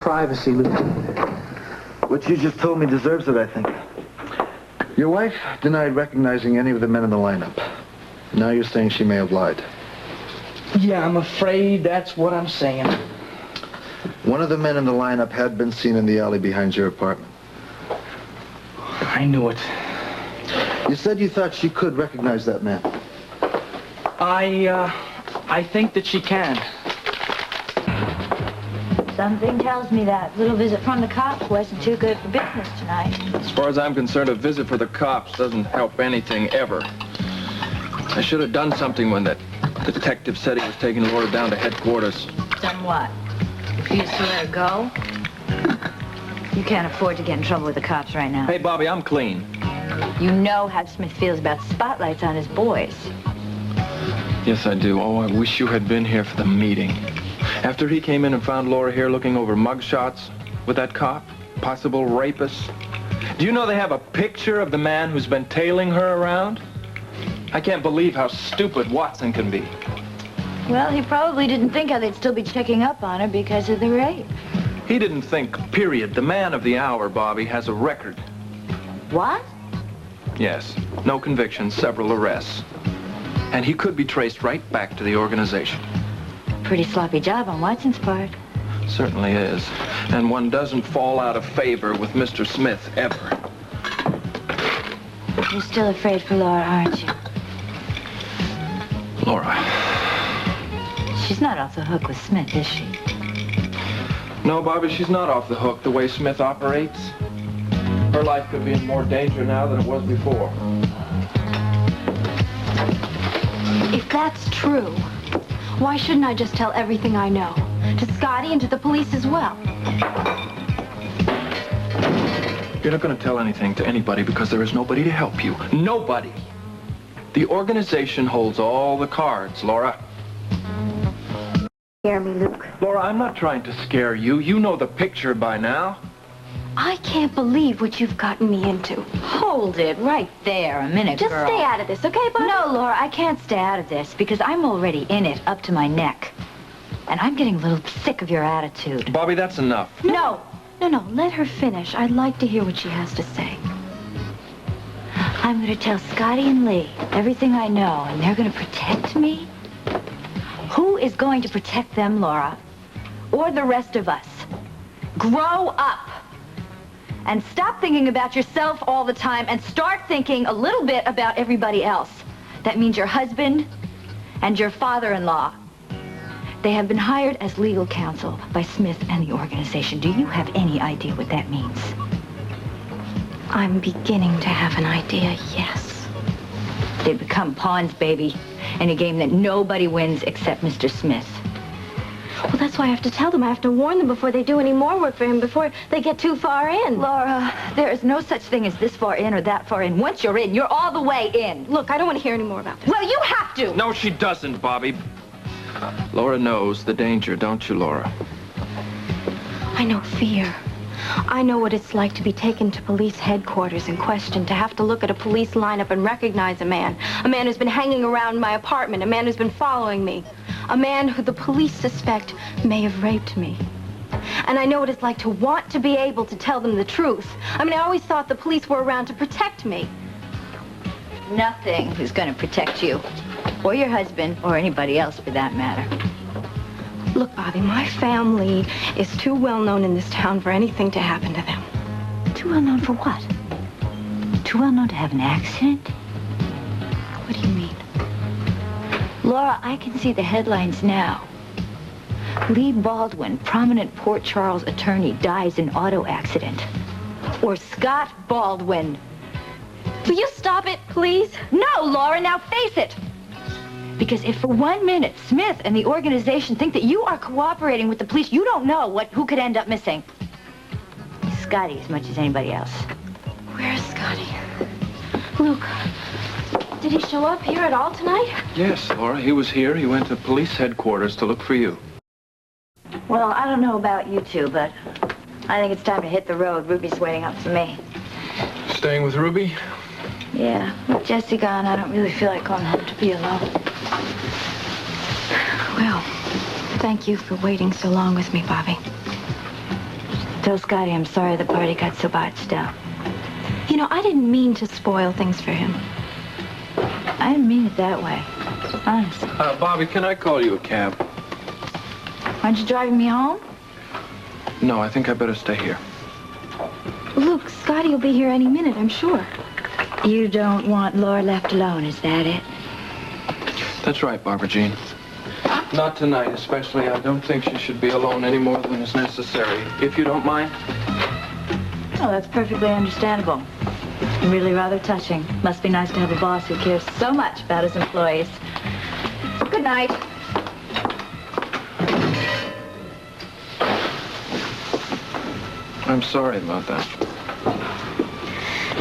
Privacy, Luke. What you just told me deserves it, I think. Your wife denied recognizing any of the men in the lineup. Now you're saying she may have lied. Yeah, I'm afraid that's what I'm saying. One of the men in the lineup had been seen in the alley behind your apartment. I knew it. You said you thought she could recognize that man. I think that she can. Something tells me that little visit from the cops wasn't too good for business tonight. As far as I'm concerned, a visit for the cops doesn't help anything ever. I should have done something when that detective said he was taking Laura down to headquarters. Done what? Refused to let her go? You can't afford to get in trouble with the cops right now. Hey, Bobby, I'm clean. You know how Smith feels about spotlights on his boys. Yes, I do. Oh, I wish you had been here for the meeting. After he came in and found Laura here looking over mugshots with that cop, possible rapist. Do you know they have a picture of the man who's been tailing her around? I can't believe how stupid Watson can be. Well, he probably didn't think how they'd still be checking up on her because of the rape. He didn't think, period. The man of the hour, Bobby, has a record. What? Yes. No convictions, several arrests. And he could be traced right back to the organization. Pretty sloppy job on Watson's part. Certainly is. And one doesn't fall out of favor with Mr. Smith, ever. You're still afraid for Laura, aren't you? Laura. She's not off the hook with Smith, is she? No, Bobby, she's not off the hook the way Smith operates. Her life could be in more danger now than it was before. If that's true, why shouldn't I just tell everything I know? To Scotty and to the police as well. You're not going to tell anything to anybody because there is nobody to help you. Nobody. The organization holds all the cards, Laura. Scare me, Luke. Laura, I'm not trying to scare you. You know the picture by now. I can't believe what you've gotten me into. Hold it right there a minute, Just girl. stay out of this, okay, Bob? No, Laura, I can't stay out of this because I'm already in it up to my neck. And I'm getting a little sick of your attitude. Bobby, that's enough. No, let her finish. I'd like to hear what she has to say. I'm going to tell Scotty and Lee everything I know, and they're going to protect me. Who is going to protect them, Laura? Or the rest of us? Grow up. And stop thinking about yourself all the time and start thinking a little bit about everybody else. That means your husband and your father-in-law. They have been hired as legal counsel by Smith and the organization. Do you have any idea what that means? I'm beginning to have an idea, yes. They become pawns, baby, in a game that nobody wins except Mr. Smith. Well, that's why I have to tell them. I have to warn them before they do any more work for him, before they get too far in. Laura, there is no such thing as this far in or that far in. Once you're in, you're all the way in. Look, I don't want to hear any more about this. Well, you have to. No, she doesn't, Bobby. Laura knows the danger, don't you, Laura? I know fear. I know what it's like to be taken to police headquarters and questioned, to have to look at a police lineup and recognize a man who's been hanging around my apartment, a man who's been following me, a man who the police suspect may have raped me. And I know what it's like to want to be able to tell them the truth. I mean, I always thought the police were around to protect me. Nothing is going to protect you, or your husband, or anybody else for that matter. Look, Bobby, my family is too well known in this town for anything to happen to them. Too well known for what? Too well known to have an accident? What do you mean? Laura, I can see the headlines now. Lee Baldwin, prominent Port Charles attorney, dies in auto accident. Or Scott Baldwin. Will you stop it, please? No, Laura, now face it. Because if for 1 minute Smith and the organization think that you are cooperating with the police, you don't know who could end up missing. Scotty as much as anybody else. Where's Scotty? Luke, did he show up here at all tonight? Yes, Laura, he was here. He went to police headquarters to look for you. Well, I don't know about you two, but I think it's time to hit the road. Ruby's waiting up for me. Staying with Ruby? Yeah, with Jessie gone, I don't really feel like going home to be alone. Well, thank you for waiting so long with me, Bobby. Tell Scotty I'm sorry the party got so botched up. You know, I didn't mean to spoil things for him. I didn't mean it that way. Honest. Bobby, can I call you a cab? Aren't you driving me home? No, I think I better stay here. Luke, Scotty will be here any minute, I'm sure. You don't want Laura left alone, is that it? That's right, Barbara Jean. Not tonight, especially. I don't think she should be alone any more than is necessary. If you don't mind. Oh, that's perfectly understandable. Really rather touching. Must be nice to have a boss who cares so much about his employees. Good night. I'm sorry about that.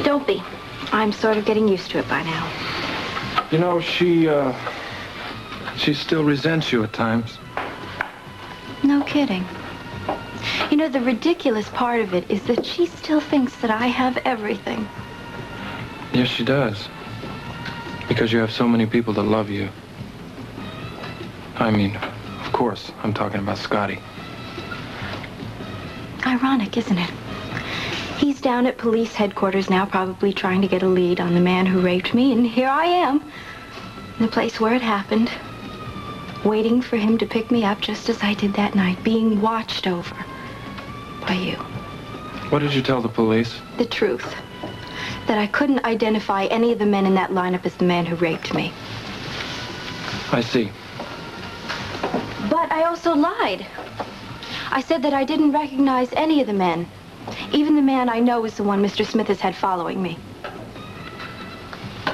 Don't be. I'm sort of getting used to it by now. You know, she still resents you at times. No kidding. You know, the ridiculous part of it is that she still thinks that I have everything. Yes, she does. Because you have so many people that love you. I mean, of course, I'm talking about Scotty. Ironic, isn't it? He's down at police headquarters now, probably trying to get a lead on the man who raped me, and here I am, in the place where it happened, waiting for him to pick me up just as I did that night, being watched over by you. What did you tell the police? The truth. That I couldn't identify any of the men in that lineup as the man who raped me. I see. But I also lied. I said that I didn't recognize any of the men. Even the man I know is the one Mr. Smith has had following me.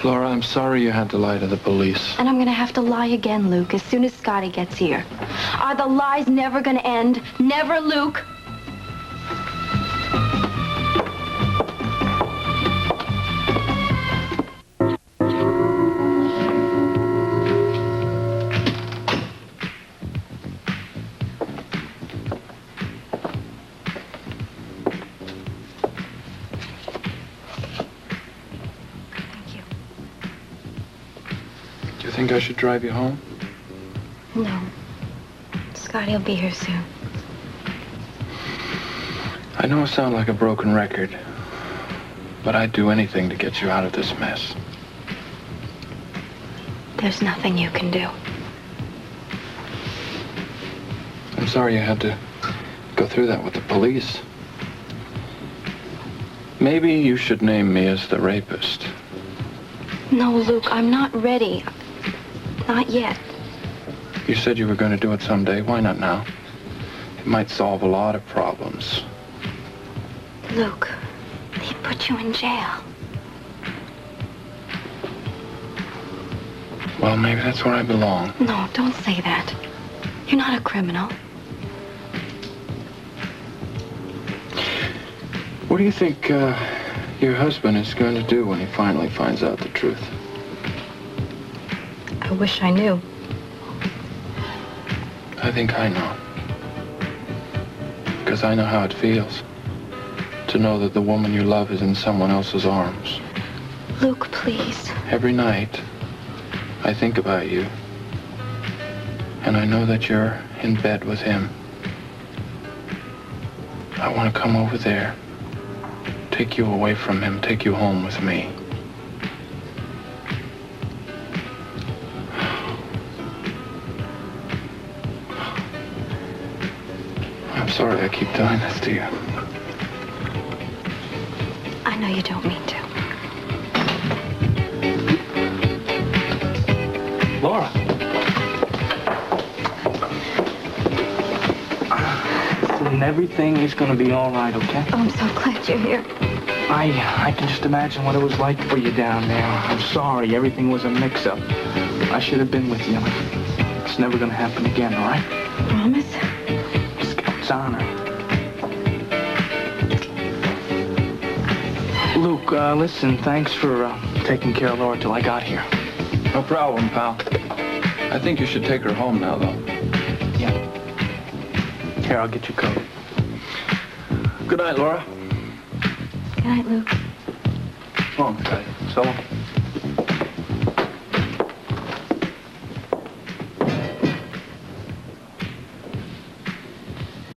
Laura, I'm sorry you had to lie to the police. And I'm gonna have to lie again, Luke, as soon as Scotty gets here. Are the lies never gonna end? Never, Luke? Do you think I should drive you home? No. Scotty will be here soon. I know I sound like a broken record, but I'd do anything to get you out of this mess. There's nothing you can do. I'm sorry you had to go through that with the police. Maybe you should name me as the rapist. No, Luke, I'm not ready. Not yet. You said you were going to do it someday. Why not now? It might solve a lot of problems. Luke, they put you in jail. Well, maybe that's where I belong. No, don't say that. You're not a criminal. What do you think your husband is going to do when he finally finds out the truth? I wish I knew. I think I know. Because I know how it feels to know that the woman you love is in someone else's arms. Luke, please. Every night, I think about you. And I know that you're in bed with him. I want to come over there, take you away from him, take you home with me. I'm sorry I keep doing this to you. I know you don't mean to. Laura. Listen, everything is going to be all right, okay? Oh, I'm so glad you're here. I can just imagine what it was like for you down there. I'm sorry. Everything was a mix-up. I should have been with you. It's never going to happen again, all right? Promise? Just God's honor. Luke, listen, thanks for taking care of Laura till I got here. No problem, pal. I think you should take her home now, though. Yeah. Here, I'll get your coat. Good night, Laura. Good night, Luke. So long, Scotty. So long.